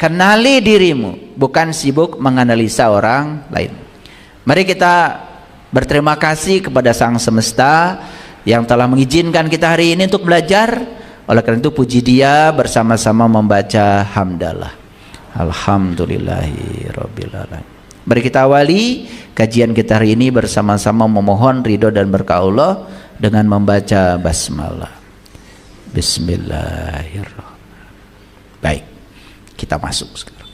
Kenali dirimu, bukan sibuk menganalisa orang lain. Mari kita berterima kasih kepada Sang Semesta yang telah mengizinkan kita hari ini untuk belajar. Oleh karena itu puji Dia, bersama-sama membaca hamdalah. Alhamdulillahirabbil alamin. Mari kita awali kajian kita hari ini bersama-sama memohon ridho dan berkah Allah dengan membaca basmalah. Bismillahirrahmanirrahim. Baik, kita masuk sekarang.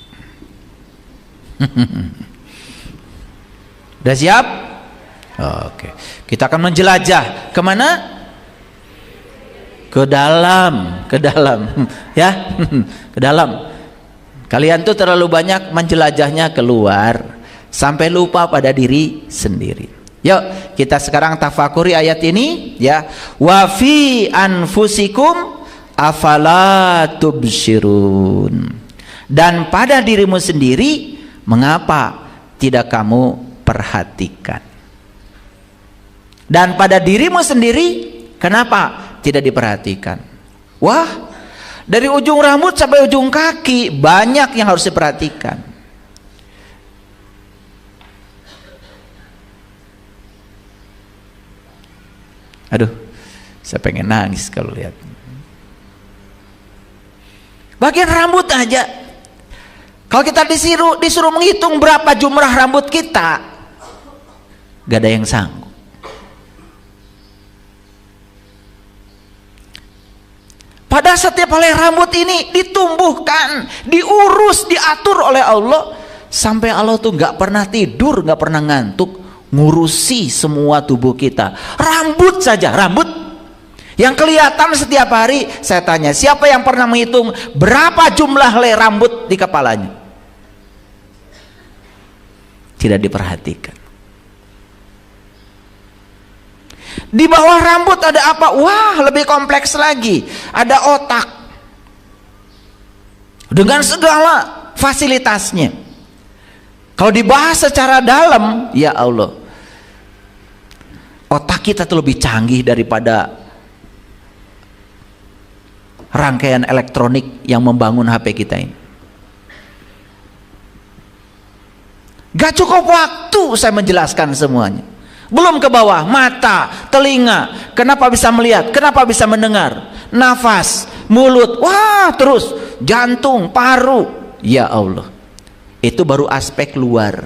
Udah siap? Oke. Kita akan menjelajah kemana? Ke dalam, ya, ke dalam. Kalian tuh terlalu banyak menjelajahnya keluar sampai lupa pada diri sendiri. Yuk kita sekarang tafakuri ayat ini, ya. Wa fi anfusikum afala tubsirun. Dan pada dirimu sendiri mengapa tidak kamu perhatikan? Dan pada dirimu sendiri kenapa tidak diperhatikan? Wah, dari ujung rambut sampai ujung kaki banyak yang harus diperhatikan. Aduh, saya pengen nangis kalau lihat. Bagian rambut aja, kalau kita disuruh menghitung berapa jumlah rambut kita, gak ada yang sanggup. Pada setiap helai rambut ini ditumbuhkan, diurus, diatur oleh Allah, sampai Allah tuh gak pernah tidur, gak pernah ngantuk, ngurusi semua tubuh kita. Rambut saja, rambut yang kelihatan setiap hari. Saya tanya, siapa yang pernah menghitung berapa jumlah helai rambut di kepalanya? Tidak diperhatikan. Di bawah rambut ada apa? Wah, lebih kompleks lagi. Ada otak dengan segala fasilitasnya. Kalau dibahas secara dalam, ya Allah, otak kita tuh lebih canggih daripada rangkaian elektronik yang membangun HP kita ini. Gak cukup waktu saya menjelaskan semuanya. Belum ke bawah, mata, telinga, kenapa bisa melihat, kenapa bisa mendengar, nafas, mulut, wah, terus jantung, paru. Ya Allah, itu baru aspek luar,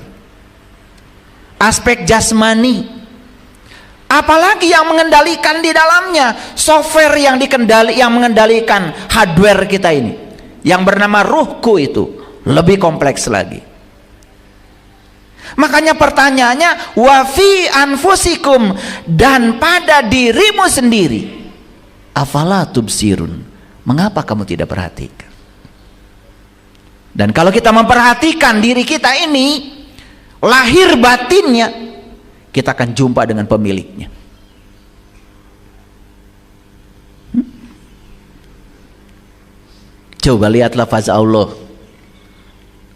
aspek jasmani. Apalagi yang mengendalikan di dalamnya, software yang mengendalikan hardware kita ini, yang bernama ruhku, itu lebih kompleks lagi. Makanya pertanyaannya, wa fi anfusikum, dan pada dirimu sendiri, afala tubsirun, mengapa kamu tidak perhatikan? Dan kalau kita memperhatikan diri kita ini, lahir batinnya, kita akan jumpa dengan pemiliknya. Coba lihat lafaz Allah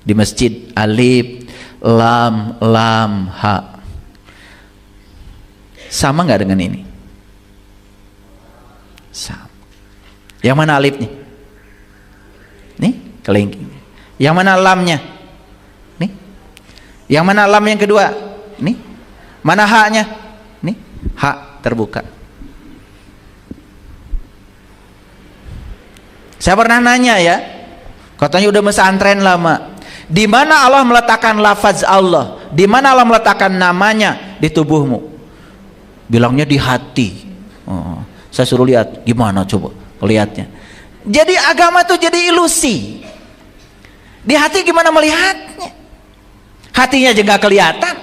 di masjid, alif lam lam ha, sama nggak dengan ini? Sama. Yang mana alifnya? Nih, kelingking. Yang mana lamnya? Nih. Yang mana lam yang kedua? Nih. Mana haknya? Nih, hak terbuka. Saya pernah nanya, ya, katanya udah pesantren lama, di mana Allah meletakkan lafaz Allah? Di mana Allah meletakkan namanya di tubuhmu? Bilangnya di hati. Oh, saya suruh lihat, gimana coba lihatnya? Jadi agama itu jadi ilusi. Di hati gimana melihatnya? Hatinya aja nggak kelihatan.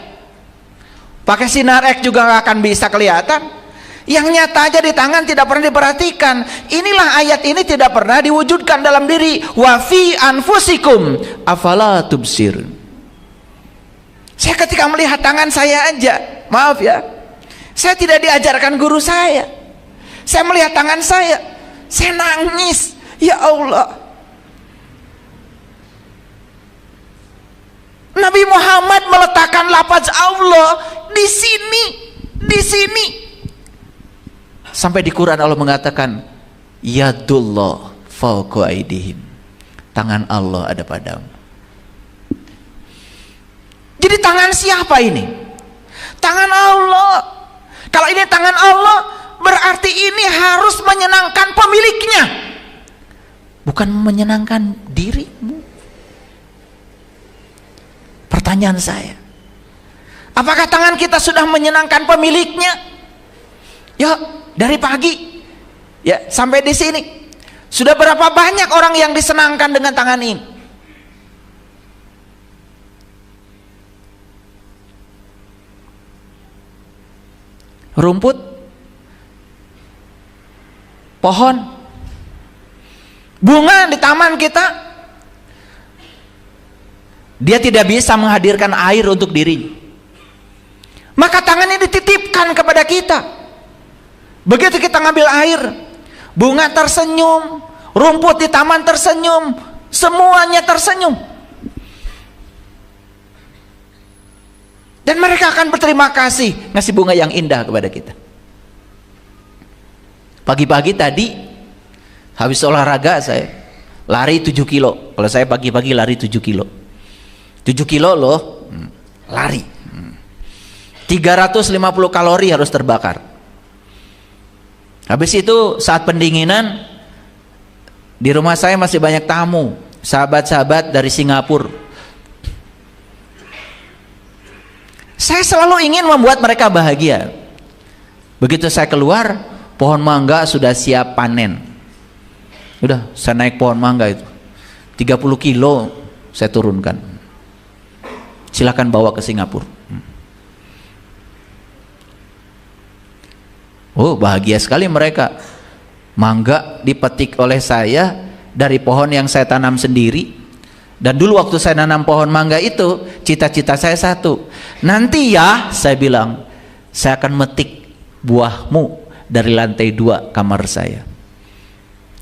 Pakai sinar X juga nggak akan bisa kelihatan. Yang nyata aja di tangan tidak pernah diperhatikan. Inilah ayat ini tidak pernah diwujudkan dalam diri. Wa fi anfusikum afala tubsirun. Saya ketika melihat tangan saya aja, maaf ya, saya tidak diajarkan guru saya. Saya melihat tangan saya nangis. Ya Allah, Nabi Muhammad meletakkan lafaz Allah di sini. Sampai di Quran Allah mengatakan, yadullah fawqa aydihim, tangan Allah ada padamu. Jadi tangan siapa ini? Tangan Allah. Kalau ini tangan Allah, berarti ini harus menyenangkan pemiliknya, bukan menyenangkan dirimu. Pertanyaan saya, apakah tangan kita sudah menyenangkan pemiliknya? Ya, dari pagi ya sampai di sini sudah berapa banyak orang yang disenangkan dengan tangan ini? Rumput, pohon, bunga di taman kita, dia tidak bisa menghadirkan air untuk dirinya, maka tangannya dititipkan kepada kita. Begitu kita ngambil air, bunga tersenyum, rumput di taman tersenyum, semuanya tersenyum, dan mereka akan berterima kasih ngasih bunga yang indah kepada kita. Pagi-pagi tadi habis olahraga saya lari 7 kilo. Kalau saya pagi-pagi lari 7 kilo 7 kilo loh, lari 350 kalori harus terbakar. Habis itu saat pendinginan, di rumah saya masih banyak tamu, sahabat-sahabat dari Singapura. Saya selalu ingin membuat mereka bahagia. Begitu saya keluar, pohon mangga sudah siap panen. Udah, saya naik pohon mangga itu 30 kilo saya turunkan. Silakan bawa ke Singapura. Oh, bahagia sekali mereka. Mangga dipetik oleh saya dari pohon yang saya tanam sendiri. Dan dulu waktu saya nanam pohon mangga itu, cita-cita saya satu. Nanti ya, saya bilang, saya akan metik buahmu dari lantai 2 kamar saya.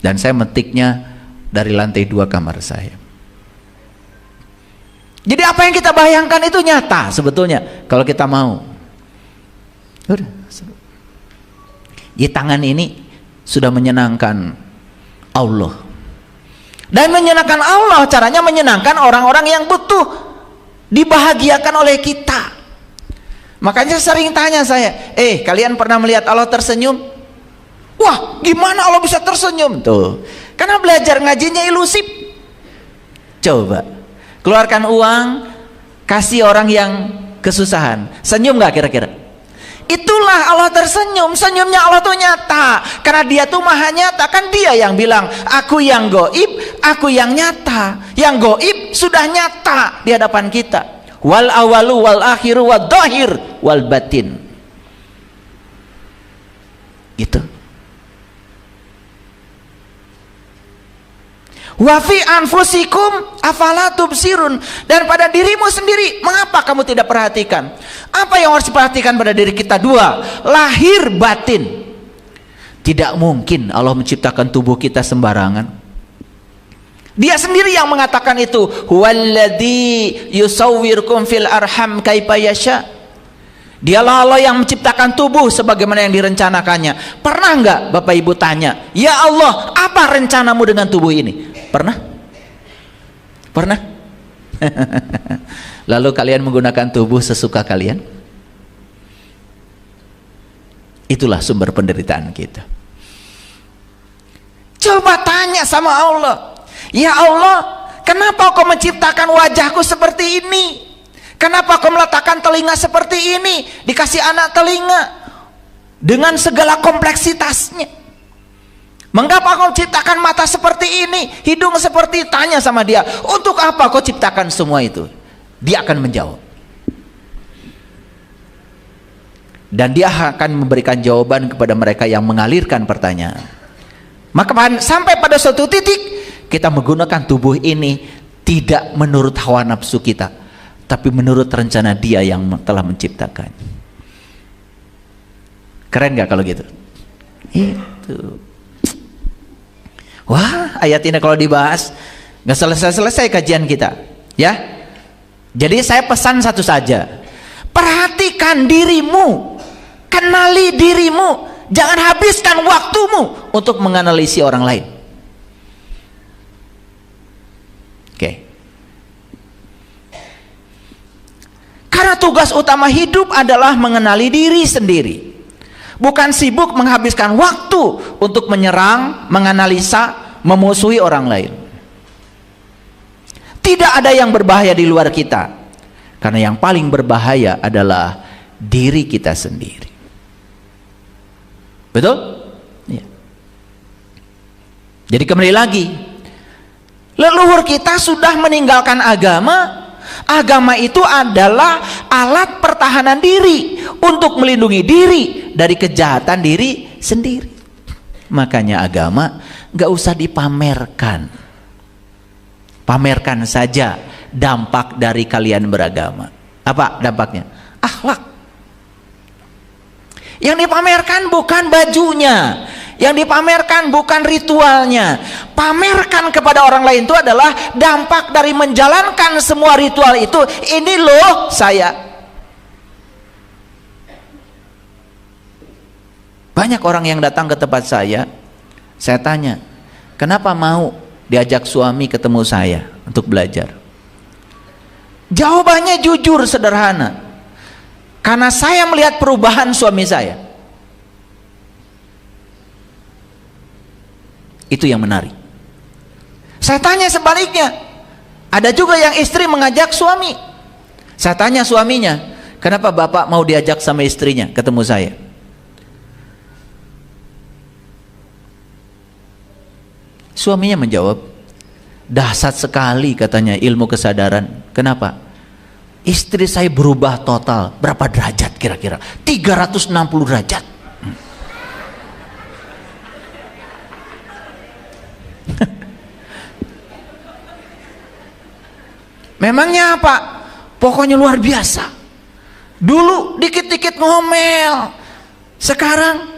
Dan saya metiknya dari lantai 2 kamar saya. Jadi apa yang kita bayangkan itu nyata sebetulnya kalau kita mau. Udah. Ya, tangan ini sudah menyenangkan Allah. Dan menyenangkan Allah caranya menyenangkan orang-orang yang butuh dibahagiakan oleh kita. Makanya sering tanya saya, kalian pernah melihat Allah tersenyum? Wah, gimana Allah bisa tersenyum? Tuh, karena belajar ngajinya ilusif. Coba keluarkan uang, kasih orang yang kesusahan, senyum nggak kira-kira? Itulah Allah tersenyum. Senyumnya Allah tuh nyata, karena dia tuh maha nyata. Kan dia yang bilang, aku yang goib, aku yang nyata. Yang goib sudah nyata di hadapan kita. Wal awalu wal akhiru wal dhahir wal batin. Gitu. Wa fi anfusikum afala tubsirun. Dan pada dirimu sendiri, mengapa kamu tidak perhatikan? Apa yang harus diperhatikan pada diri kita? 2, lahir batin. Tidak mungkin Allah menciptakan tubuh kita sembarangan. Dia sendiri yang mengatakan itu, huwallazi yusawwirukum fil arham kaifa yasha. Dialah Allah yang menciptakan tubuh sebagaimana yang direncanakannya. Pernah enggak Bapak Ibu tanya, ya Allah, apa rencanamu dengan tubuh ini? Pernah? Pernah? Lalu kalian menggunakan tubuh sesuka kalian? Itulah sumber penderitaan kita. Coba tanya sama Allah, ya Allah, kenapa kau menciptakan wajahku seperti ini? Kenapa kau meletakkan telinga seperti ini? Dikasih anak telinga dengan segala kompleksitasnya. Mengapa kau ciptakan mata seperti ini, hidung seperti? Tanya sama dia, untuk apa kau ciptakan semua itu? Dia akan menjawab. Dan dia akan memberikan jawaban kepada mereka yang mengalirkan pertanyaan. Maka sampai pada suatu titik, kita menggunakan tubuh ini tidak menurut hawa nafsu kita, tapi menurut rencana dia yang telah menciptakan. Keren gak kalau gitu? Itu. Wah, ayat ini kalau dibahas nggak selesai-selesai kajian kita, ya. Jadi saya pesan satu saja, perhatikan dirimu, kenali dirimu, jangan habiskan waktumu untuk menganalisis orang lain. Karena tugas utama hidup adalah mengenali diri sendiri, bukan sibuk menghabiskan waktu untuk menyerang, menganalisa, memusuhi orang lain. Tidak ada yang berbahaya di luar kita, karena yang paling berbahaya adalah diri kita sendiri. Betul? Ya. Jadi kembali lagi, leluhur kita sudah meninggalkan agama. Agama itu adalah alat pertahanan diri untuk melindungi diri dari kejahatan diri sendiri. Makanya agama gak usah dipamerkan. Pamerkan saja dampak dari kalian beragama. Apa dampaknya? Akhlak. Yang dipamerkan bukan bajunya, yang dipamerkan bukan ritualnya. Pamerkan kepada orang lain itu adalah dampak dari menjalankan semua ritual itu. Ini loh saya. Banyak orang yang datang ke tempat saya tanya, kenapa mau diajak suami ketemu saya untuk belajar? Jawabannya jujur, sederhana. Karena saya melihat perubahan suami saya. Itu yang menarik. Saya tanya sebaliknya, ada juga yang istri mengajak suami. Saya tanya suaminya, kenapa bapak mau diajak sama istrinya ketemu saya? Suaminya menjawab, dahsyat sekali katanya ilmu kesadaran. Kenapa? Istri saya berubah total. Berapa derajat kira-kira? 360 derajat. Memangnya apa? Pokoknya luar biasa. Dulu dikit-dikit ngomel, sekarang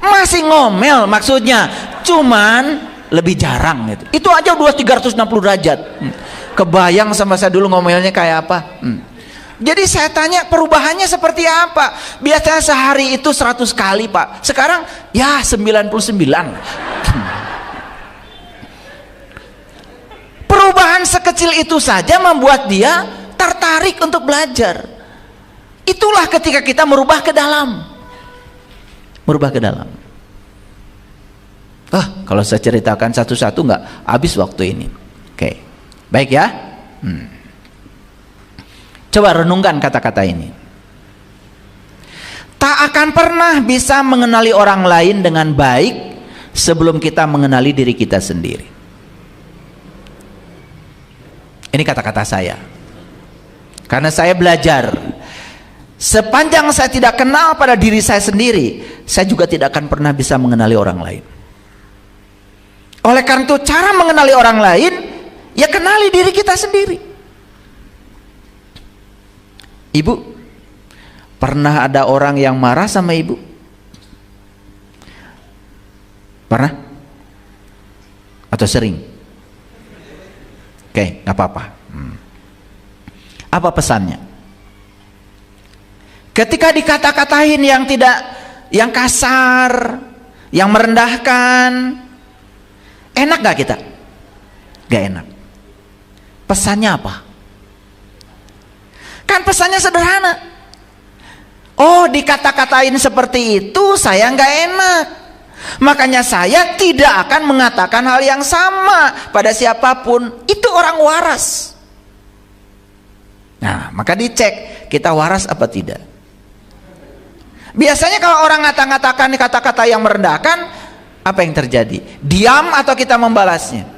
masih ngomel, maksudnya cuman lebih jarang gitu. Itu aja udah 360 derajat. Kebayang sama saya dulu ngomelnya kayak apa? Jadi saya tanya perubahannya seperti apa? Biasanya sehari itu 100 kali Pak, sekarang ya 99. Perubahan sekecil itu saja membuat dia tertarik untuk belajar. Itulah ketika kita merubah ke dalam. Merubah ke dalam. Kalau saya ceritakan satu-satu nggak habis waktu ini. Oke, baik ya. Coba renungkan kata-kata ini. Tak akan pernah bisa mengenali orang lain dengan baik sebelum kita mengenali diri kita sendiri. Ini kata-kata saya. Karena saya belajar, sepanjang saya tidak kenal pada diri saya sendiri, saya juga tidak akan pernah bisa mengenali orang lain. Oleh karena itu, cara mengenali orang lain, ya kenali diri kita sendiri. Ibu, pernah ada orang yang marah sama ibu? Pernah? Atau sering? Oke, nggak apa-apa. Apa pesannya? Ketika dikata-katain yang kasar, yang merendahkan, enak gak kita? Gak enak. Pesannya apa? Kan pesannya sederhana. Oh, dikata-katain seperti itu saya gak enak. Makanya saya tidak akan mengatakan hal yang sama pada siapapun. Itu orang waras. Nah, maka dicek kita waras apa tidak. Biasanya kalau orang ngata-ngatakan kata-kata yang merendahkan, apa yang terjadi? Diam atau kita membalasnya?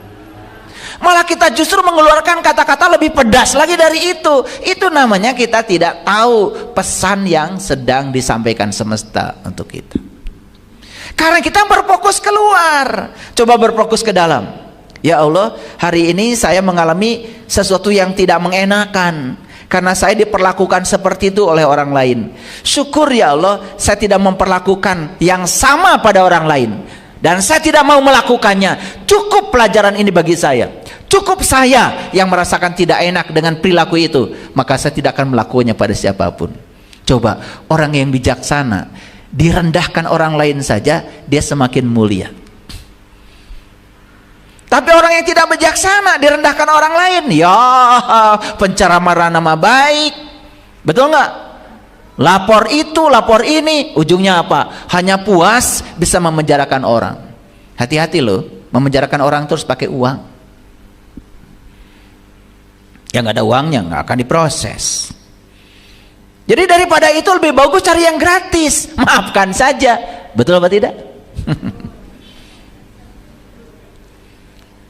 Malah kita justru mengeluarkan kata-kata lebih pedas lagi dari itu. Itu namanya kita tidak tahu pesan yang sedang disampaikan semesta untuk kita. Karena kita berfokus keluar, coba berfokus ke dalam. Ya Allah, hari ini saya mengalami sesuatu yang tidak mengenakan, karena saya diperlakukan seperti itu oleh orang lain. Syukur ya Allah, saya tidak memperlakukan yang sama pada orang lain, dan saya tidak mau melakukannya. Cukup pelajaran ini bagi saya. Cukup saya yang merasakan tidak enak dengan perilaku itu, maka saya tidak akan melakukannya pada siapapun. Coba orang yang bijaksana, direndahkan orang lain saja dia semakin mulia. Tapi orang yang tidak bijaksana direndahkan orang lain, ya pencemaran nama baik, betul nggak? Lapor itu, lapor ini, ujungnya apa? Hanya puas bisa memenjarakan orang. Hati-hati loh, memenjarakan orang terus pakai uang. Yang nggak ada uangnya nggak akan diproses. Jadi daripada itu lebih bagus cari yang gratis, maafkan saja, betul apa tidak?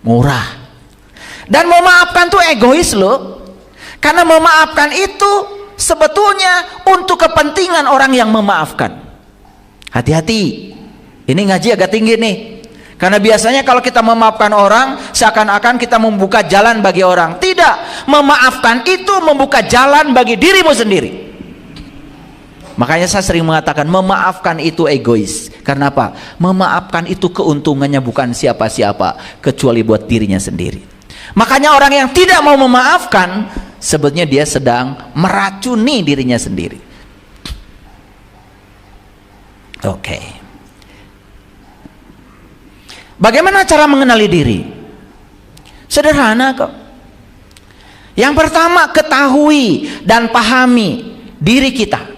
Murah. Dan memaafkan tuh egois loh, karena memaafkan itu sebetulnya untuk kepentingan orang yang memaafkan. Hati-hati, ini ngaji agak tinggi nih, karena biasanya kalau kita memaafkan orang seakan-akan kita membuka jalan bagi orang. Tidak, memaafkan itu membuka jalan bagi dirimu sendiri. Makanya saya sering mengatakan memaafkan itu egois. Karena apa? Memaafkan itu keuntungannya bukan siapa-siapa kecuali buat dirinya sendiri. Makanya orang yang tidak mau memaafkan sebetulnya dia sedang meracuni dirinya sendiri. Oke. Bagaimana cara mengenali diri? Sederhana kok. Yang pertama, ketahui dan pahami diri kita.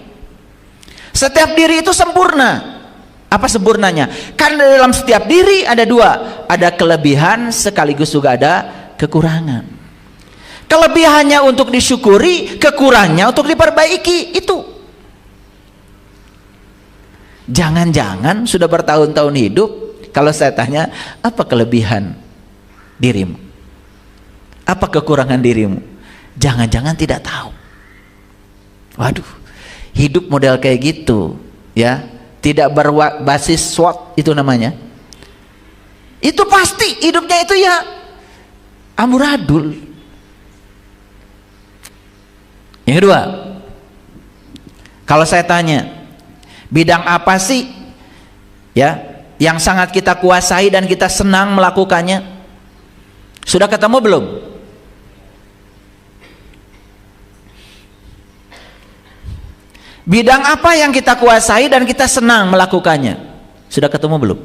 Setiap diri itu sempurna. Apa sempurnanya? Karena dalam setiap diri ada dua, ada kelebihan sekaligus juga ada kekurangan. Kelebihannya untuk disyukuri, kekurangannya untuk diperbaiki. Itu. Jangan-jangan sudah bertahun-tahun hidup, kalau saya tanya, apa kelebihan dirimu? Apa kekurangan dirimu? Jangan-jangan tidak tahu. Waduh, hidup model kayak gitu, ya, tidak berbasis SWOT itu namanya. Itu pasti hidupnya itu ya amburadul. Yang kedua, kalau saya tanya, bidang apa sih, ya, yang sangat kita kuasai dan kita senang melakukannya? Sudah ketemu belum? Bidang apa yang kita kuasai dan kita senang melakukannya? Sudah ketemu belum?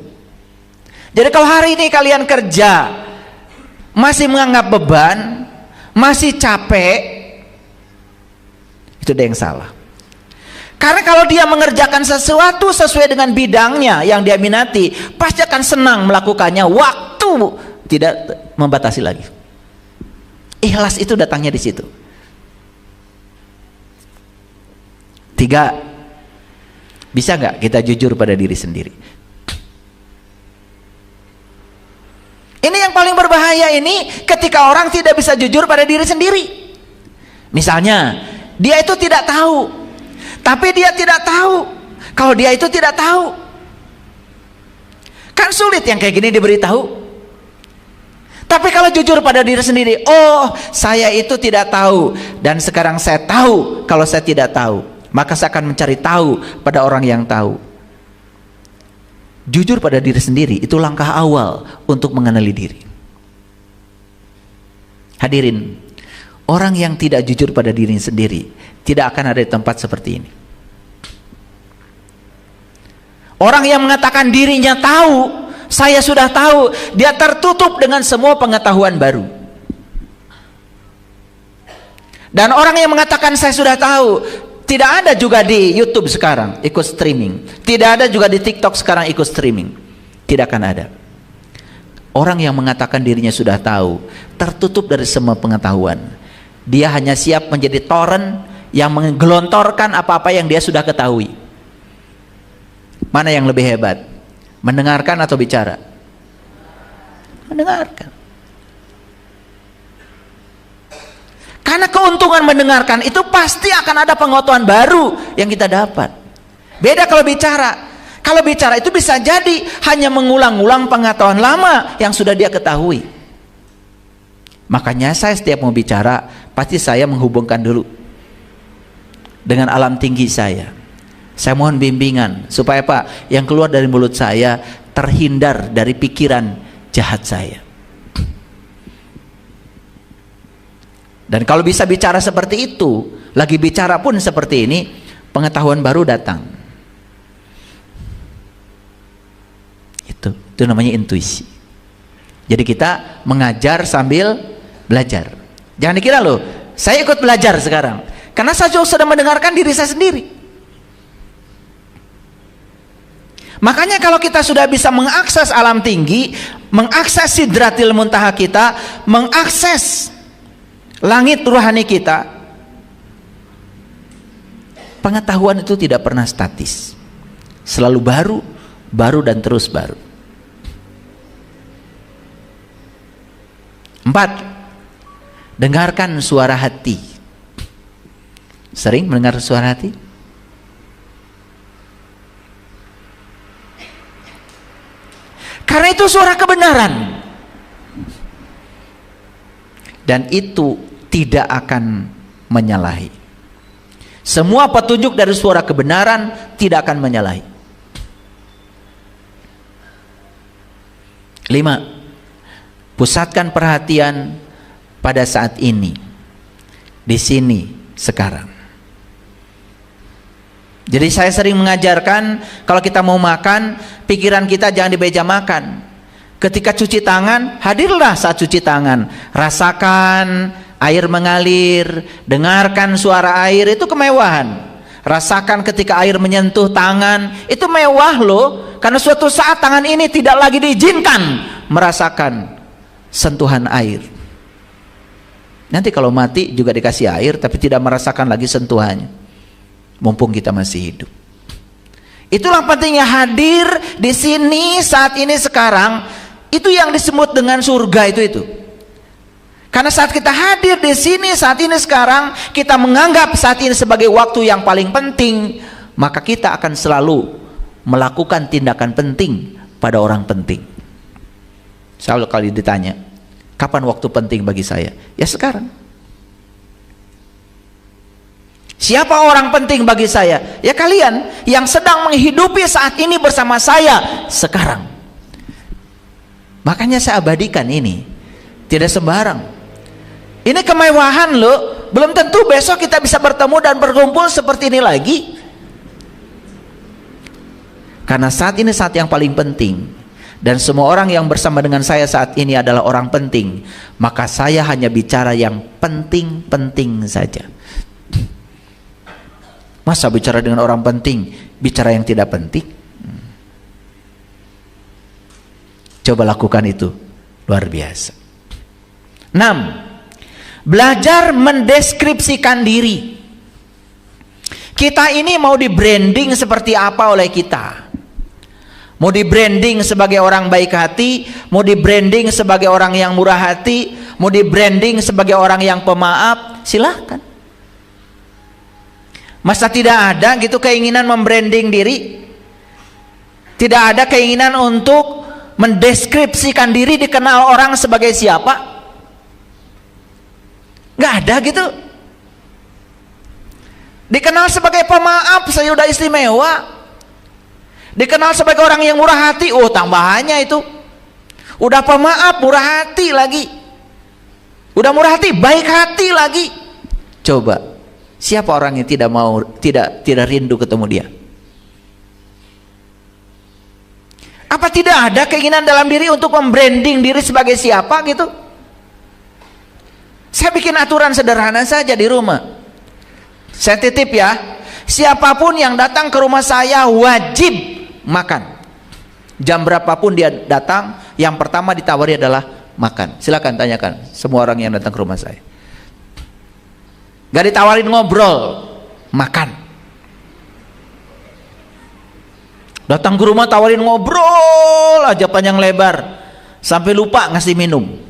Jadi kalau hari ini kalian kerja masih menganggap beban, masih capek, itu ada yang salah. Karena kalau dia mengerjakan sesuatu sesuai dengan bidangnya yang dia minati, pasti akan senang melakukannya. Waktu tidak membatasi lagi. Ikhlas itu datangnya di situ. 3, bisa nggak kita jujur pada diri sendiri? Ini yang paling berbahaya ini, ketika orang tidak bisa jujur pada diri sendiri. Misalnya, dia itu tidak tahu, tapi dia tidak tahu kalau dia itu tidak tahu. Kan sulit yang kayak gini diberitahu. Tapi kalau jujur pada diri sendiri, oh saya itu tidak tahu, dan sekarang saya tahu kalau saya tidak tahu, maka saya akan mencari tahu pada orang yang tahu. Jujur pada diri sendiri itu langkah awal untuk mengenali diri. Hadirin, orang yang tidak jujur pada diri sendiri tidak akan ada di tempat seperti ini. Orang yang mengatakan dirinya tahu, saya sudah tahu, dia tertutup dengan semua pengetahuan baru. Dan orang yang mengatakan saya sudah tahu, tidak ada juga di YouTube sekarang ikut streaming, tidak ada juga di TikTok sekarang ikut streaming, tidak akan ada. Orang yang mengatakan dirinya sudah tahu tertutup dari semua pengetahuan. Dia hanya siap menjadi torrent yang menggelontorkan apa-apa yang dia sudah ketahui. Mana yang lebih hebat? Mendengarkan atau bicara? Mendengarkan. Karena keuntungan mendengarkan itu pasti akan ada pengetahuan baru yang kita dapat. Beda kalau bicara. Kalau bicara itu bisa jadi hanya mengulang-ulang pengetahuan lama yang sudah dia ketahui. Makanya saya setiap mau bicara, pasti saya menghubungkan dulu dengan alam tinggi saya. Saya mohon bimbingan supaya Pak, yang keluar dari mulut saya terhindar dari pikiran jahat saya. Dan kalau bisa bicara seperti itu, lagi bicara pun seperti ini, pengetahuan baru datang. Itu namanya intuisi. Jadi kita mengajar sambil belajar. Jangan dikira loh, saya ikut belajar sekarang, karena saya juga sudah mendengarkan diri saya sendiri. Makanya kalau kita sudah bisa mengakses alam tinggi, mengakses sidratil muntaha kita, mengakses langit rohani kita, pengetahuan itu tidak pernah statis, selalu baru, baru dan terus baru. 4. Dengarkan suara hati. Sering mendengar suara hati? Karena itu suara kebenaran, dan itu tidak akan menyalahi. Semua petunjuk dari suara kebenaran tidak akan menyalahi. 5. Pusatkan perhatian pada saat ini, di sini, sekarang. Jadi saya sering mengajarkan, kalau kita mau makan, pikiran kita jangan di meja makan. Ketika cuci tangan, hadirlah saat cuci tangan. Rasakan air mengalir, dengarkan suara air, itu kemewahan. Rasakan ketika air menyentuh tangan, itu mewah loh. Karena suatu saat tangan ini tidak lagi diizinkan merasakan sentuhan air. Nanti kalau mati juga dikasih air, tapi tidak merasakan lagi sentuhannya, mumpung kita masih hidup. Itulah pentingnya hadir di sini, saat ini, sekarang. Itu yang disebut dengan surga itu. Karena saat kita hadir di sini, saat ini, sekarang, kita menganggap saat ini sebagai waktu yang paling penting, maka kita akan selalu melakukan tindakan penting pada orang penting. Selalu kali ditanya, kapan waktu penting bagi saya? Ya sekarang. Siapa orang penting bagi saya? Ya kalian yang sedang menghidupi saat ini bersama saya sekarang. Makanya saya abadikan ini, tidak sembarang. Ini kemewahan loh. Belum tentu besok kita bisa bertemu dan berkumpul seperti ini lagi. Karena saat ini saat yang paling penting, dan semua orang yang bersama dengan saya saat ini adalah orang penting, maka saya hanya bicara yang penting-penting saja. Masa bicara dengan orang penting, bicara yang tidak penting? Coba lakukan itu, luar biasa. 6. Belajar mendeskripsikan diri. Kita ini mau di branding seperti apa oleh kita? Mau di branding sebagai orang baik hati, mau di branding sebagai orang yang murah hati, mau di branding sebagai orang yang pemaaf, silahkan. Masa tidak ada gitu keinginan membranding diri? Tidak ada keinginan untuk mendeskripsikan diri, dikenal orang sebagai siapa? Nggak ada gitu. Dikenal sebagai pemaaf, saya udah istimewa. Dikenal sebagai orang yang murah hati, oh tambahannya itu. Udah pemaaf, murah hati lagi. Udah murah hati, baik hati lagi. Coba, siapa orang yang tidak mau, tidak rindu ketemu dia? Apa tidak ada keinginan dalam diri untuk membranding diri sebagai siapa gitu? Saya bikin aturan sederhana saja di rumah. Saya titip ya, siapapun yang datang ke rumah saya wajib makan. Jam berapapun dia datang, yang pertama ditawari adalah makan. Silakan tanyakan semua orang yang datang ke rumah saya. Gak ditawarin ngobrol, makan. Datang ke rumah tawarin ngobrol aja panjang lebar, sampai lupa ngasih minum.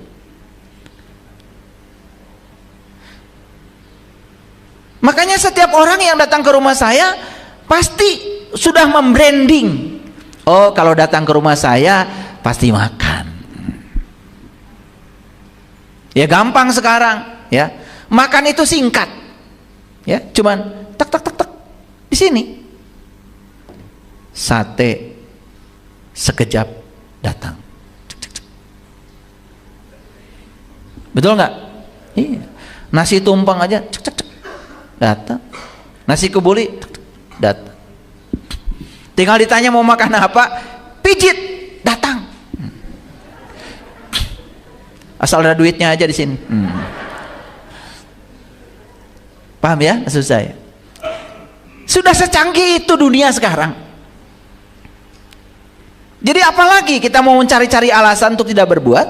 Makanya setiap orang yang datang ke rumah saya pasti sudah membranding. Oh, kalau datang ke rumah saya pasti makan. Ya gampang sekarang, ya. Makan itu singkat. Ya, cuman tak tak tak tak di sini. Sate sekejap datang. Betul nggak? Iya. Nasi tumpeng aja cek cek cek datang. Nasi kebuli datang. Tinggal ditanya mau makan apa, pijit datang. Asal ada duitnya aja di sini. Paham ya maksud saya? Sudah secanggih itu dunia sekarang. Jadi apalagi kita mau mencari-cari alasan untuk tidak berbuat?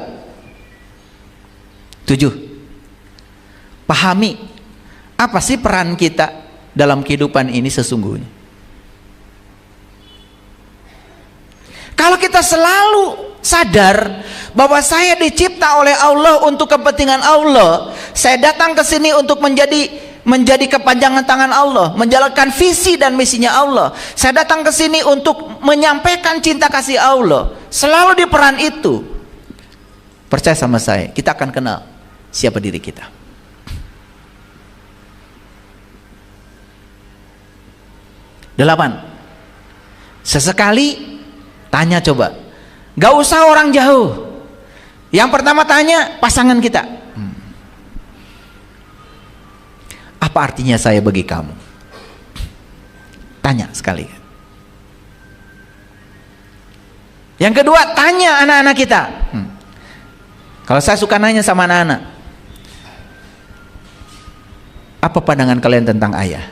7. Pahami apa sih peran kita dalam kehidupan ini sesungguhnya. Kalau kita selalu sadar bahwa saya dicipta oleh Allah untuk kepentingan Allah, saya datang ke sini untuk menjadi kepanjangan tangan Allah, menjalankan visi dan misinya Allah. Saya datang ke sini untuk menyampaikan cinta kasih Allah. Selalu di peran itu, percaya sama saya, kita akan kenal siapa diri kita. Delapan, sesekali tanya coba, gak usah orang jauh. Yang pertama tanya pasangan kita, apa artinya saya bagi kamu? Tanya sekali. Yang kedua tanya anak-anak kita. Kalau saya suka nanya sama anak-anak, apa pandangan kalian tentang ayah?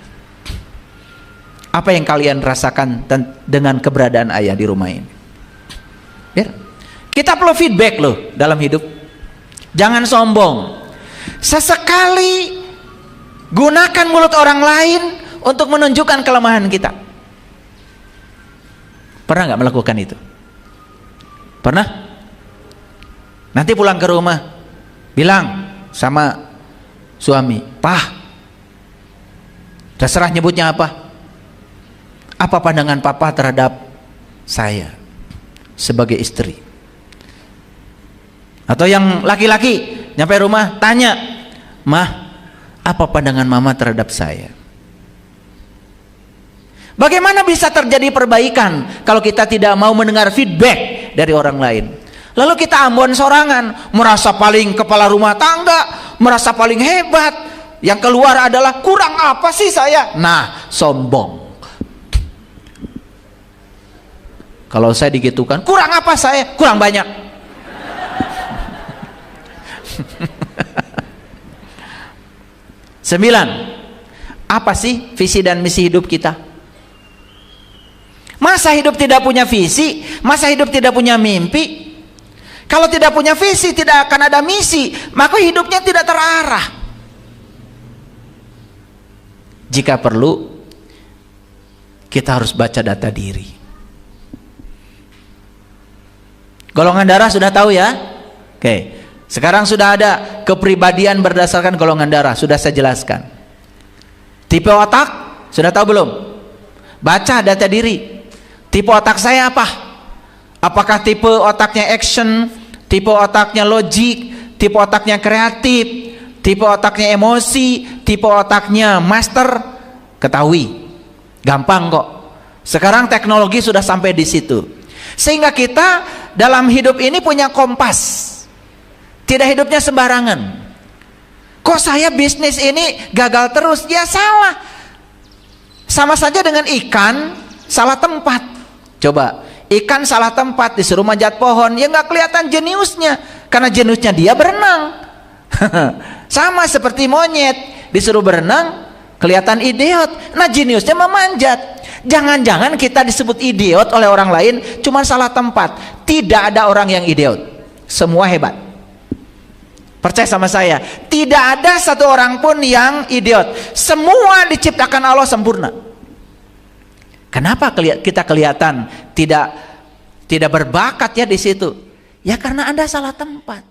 Apa yang kalian rasakan dengan keberadaan ayah di rumah ini? Biar kita perlu feedback loh dalam hidup. Jangan sombong. Sesekali gunakan mulut orang lain untuk menunjukkan kelemahan kita. Pernah nggak melakukan itu? Pernah? Nanti pulang ke rumah bilang sama suami, "Pak, terserah nyebutnya apa. Apa pandangan papa terhadap saya sebagai istri?" Atau yang laki-laki nyampe rumah tanya, "Mah, apa pandangan mama terhadap saya?" Bagaimana bisa terjadi perbaikan kalau kita tidak mau mendengar feedback dari orang lain? Lalu kita ambon sorangan, merasa paling kepala rumah tangga, merasa paling hebat. Yang keluar adalah, kurang apa sih saya? Nah, sombong. Kalau saya digitukan, kurang apa saya? Kurang banyak. Sembilan, apa sih visi dan misi hidup kita? Masa hidup tidak punya visi? Masa hidup tidak punya mimpi? Kalau tidak punya visi, tidak akan ada misi, maka hidupnya tidak terarah. Jika perlu, kita harus baca data diri. Golongan darah sudah tahu ya? Oke. Sekarang sudah ada kepribadian berdasarkan golongan darah, sudah saya jelaskan. Tipe otak sudah tahu belum? Baca data diri. Tipe otak saya apa? Apakah tipe otaknya action, tipe otaknya logik, tipe otaknya kreatif, tipe otaknya emosi, tipe otaknya master? Ketahui. Gampang kok. Sekarang teknologi sudah sampai di situ. Sehingga kita dalam hidup ini punya kompas. Tidak hidupnya sembarangan. Kok saya bisnis ini gagal terus? Ya salah. Sama saja dengan ikan salah tempat. Coba, ikan salah tempat disuruh manjat pohon, ya nggak kelihatan jeniusnya, karena jeniusnya dia berenang. Sama seperti monyet disuruh berenang, kelihatan idiot. Nah, jeniusnya memanjat. Jangan-jangan kita disebut idiot oleh orang lain cuma salah tempat. Tidak ada orang yang idiot, semua hebat. Percaya sama saya, tidak ada satu orang pun yang idiot. Semua diciptakan Allah sempurna. Kenapa kita kelihatan tidak berbakat ya di situ? Ya karena Anda salah tempat.